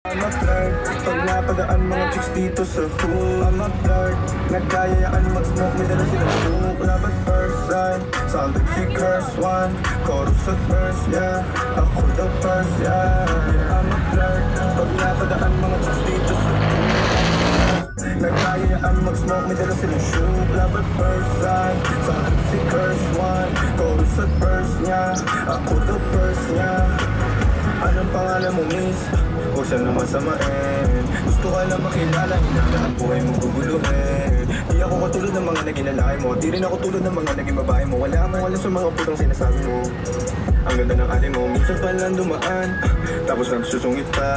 I'm a flirt, pag napadaan mga chicks dito sa hood. I'm a flirt, nagkayayaan mag-smoke, may dala silang joke. Love at first sight, sounded si curse one. Chorus at verse, yeah, ako the first, yeah. I'm a flirt, pag napadaan mga chicks dito sa hood. Nagkayayaan mag-smoke, may dala silang joke. Love at first sight, sounded si curse one. Chorus at verse, yeah, ako the first, yeah. Anong pangalan mo, miss? Huwag siya naman samain. Gusto ka lang makilala, hinala ang buhay mo guguluhin. Di ako katulad ng mga naging lalaki mo, di rin ako tulad ng mga naging babae mo. Wala akong alam sa mga putang sinasabi mo. Ang ganda ng ate mo, minsan pa lang dumaan, tapos nagsusungit pa.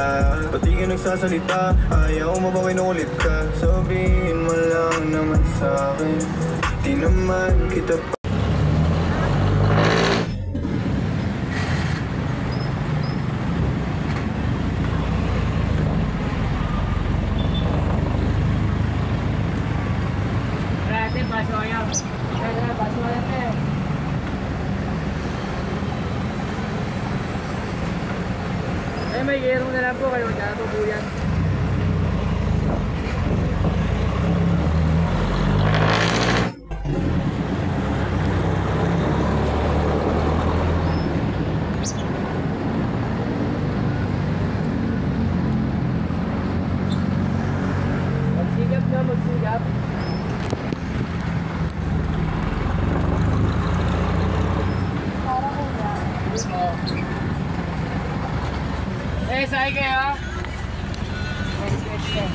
Pati ka nagsasalita, ayaw mabawin na ulit ka. Sabihin mo lang naman sa'kin, di naman kita pa. Ay, may gerong na lang po kayo, kaya po po yan. Magsigap na, magsigap. Para ko na. Mismo. Eh, sa'yo kayo? Next question.